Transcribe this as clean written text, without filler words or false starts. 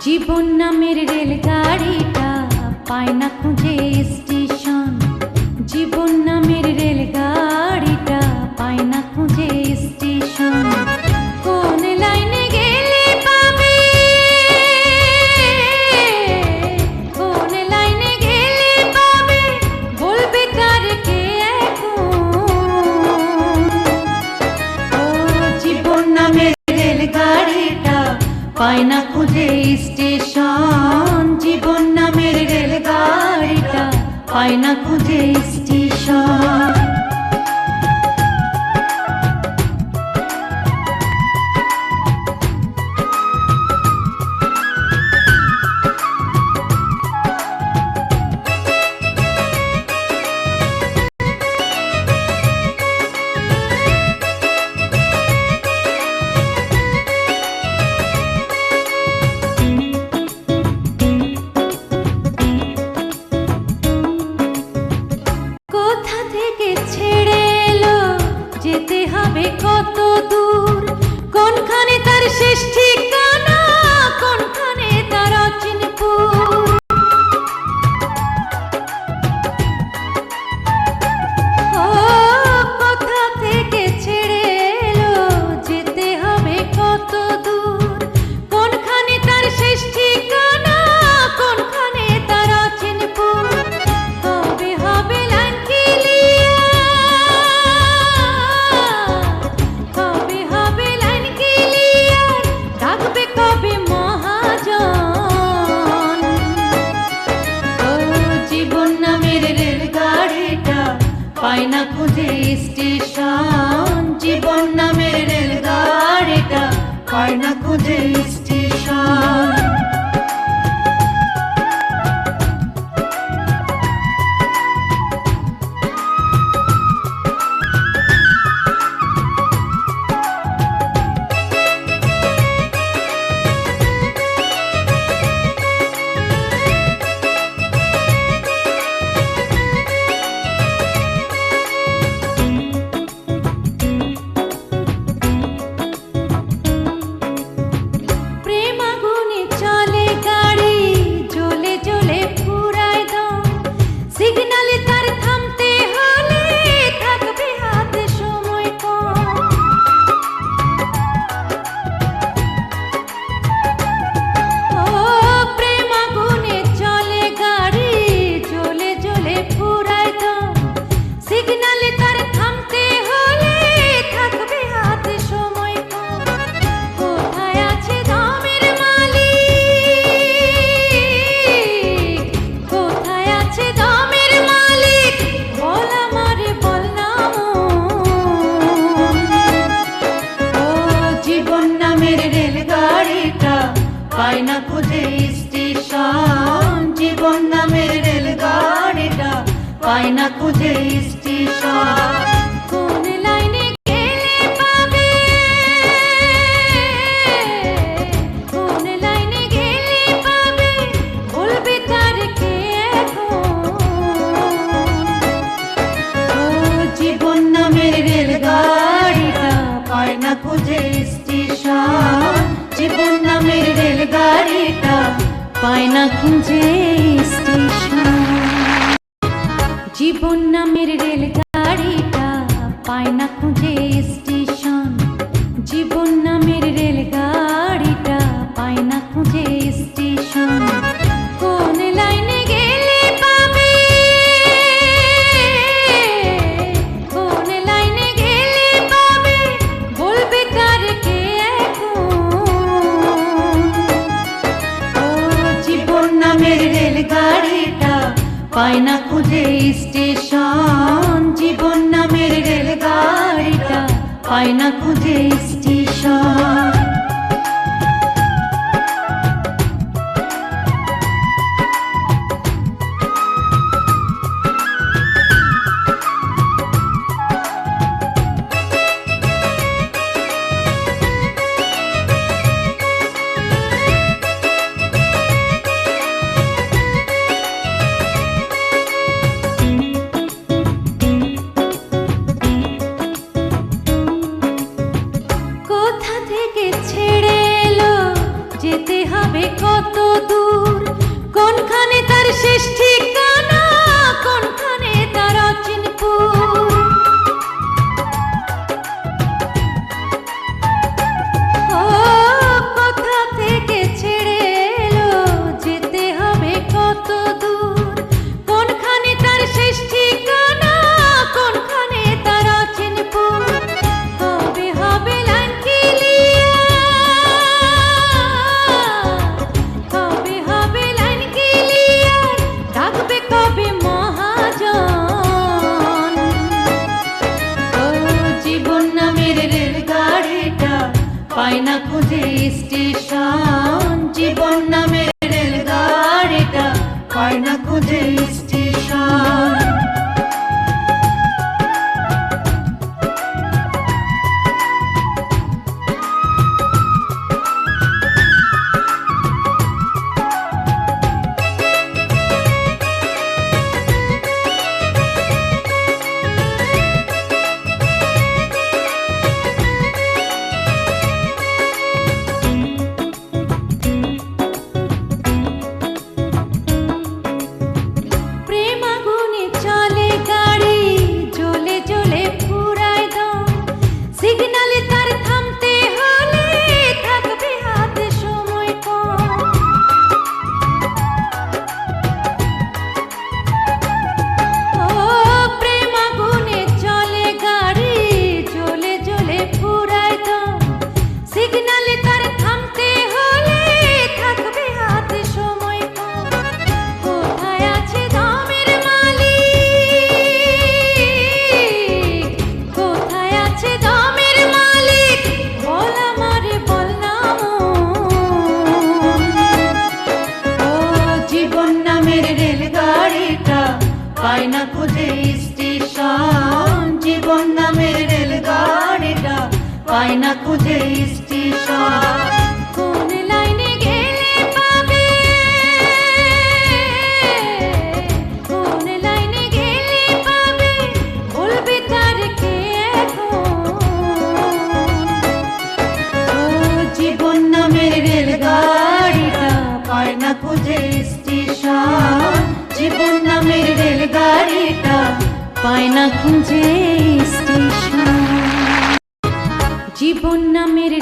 জীবন নামের রেলগাড়িটা পায় না খুঁজে স্টেশন। জীবন নামের রেলগাড়িটা পায় না খুঁজে স্টেশন। কোন লাইনে গেলে পাবে, কোন লাইনে গেলে পাবে, বলবে তার কে এখন? ও জীবন নামের রেলগাড়িটা পায় না খুঁজে স্টেশন। জীবন নামের রেলগাড়িটা পায় না খুঁজে স্টেশন। কোথা থেকে ছেড়ে এলো, যেতে হবে কত দূর, কোনখানে তার শেষ ঠিকানা, কোনখানে তার অচিনপুর। ও কোথা থেকে ছেড়ে এলো, যেতে হবে কত দূর, কোনখানে তার শেষ ঠিকানা, কোনখানে তার অচিনপুর। কবে হবে লাইন ক্লিয়ার, কবে হবে লাইন ক্লিয়ার, ডাকবে কবে মহাজন। ও জীবন নামের রেলগাড়িটা পায় না খুঁজে স্টেশন। জীবন নামের রেলগাড়িটা পায় না খুঁজে স্টেশন। পায় না খুঁজে স্টেশন। জীবন নামের রেলগাড়িটা পায় না খুঁজে স্টেশন। কোন লাইনে গেলে পাবে, কোন লাইনে গেলে পাবে, বলবে তার কে এখন? ও জীবন নামের রেলগাড়িটা পায় না খুঁজে স্টেশন। জীবন নামের রেলগাড়িটা পায় না খুঁজে স্টেশন। জীবন নামের রেলগাড়িটা পায় না খুঁজে স্টেশন। জীবন নামের রেলগাড়িটা পায় না খুঁজে স্টেশন। কোন লাইনে গেলে পাবে, কোন লাইনে গেলে পাবে, বলবে তার কে এখন? ও জীবন নামের রেলগাড়িটা পায় না খুঁজে স্টেশন। জীবন নামের রেলগাড়িটা পায় না খুঁজে স্টেশন। থেকে হবে কত দূর, কোনখানে তার শেষ ঠিকানা, কোনখানে তার অচিনপুর। ও কোথা থেকে ছেড়ে এলো, যেতে হবে কত দূর, কোনখানে তার শেষ ঠিকানা, কোনখানে তার অচিনপুর। কবে হবে লাইন ক্লিয়ার, কবে হবে লাইন ক্লিয়ার, ডাকবে কবে মহাজন। ও জীবন নামের রেলগাড়িটা পায় না খুঁজে স্টেশন, জীবন নামের রেলগাড়িটা পায় না খুঁজে স্টেশন। সিগনালে তার থামতে হলে থাকবে হাতে সময় কম। ও প্রেম আগুনে চলে গাড়ি, জ্বলে জ্বলে ফুরায় দম, সিগনালে তার থামতে হলে থাকবে হাতে সময় কম। কোথায় আছে দমের মালিক, কোথায় আছে দমের মালিক, বল আমারে বল না মন। ও জীবন নামের রেলগাড়িটা পায় না খুঁজে স্টেশন, জীবন নামের রেলগাড়িটা পায় না খুঁজে স্টেশন। কোন লাইনে গেলে পাবে, কোন লাইনে গেলে পাবে, বলবে তার কে এখন। ও জীবন নামের রেলগাড়িটা পায় না খুঁজে স্টেশন, জীবন নামের রেলগাড়িটা পায় না খুঁজে স্টেশন। জীবন নামের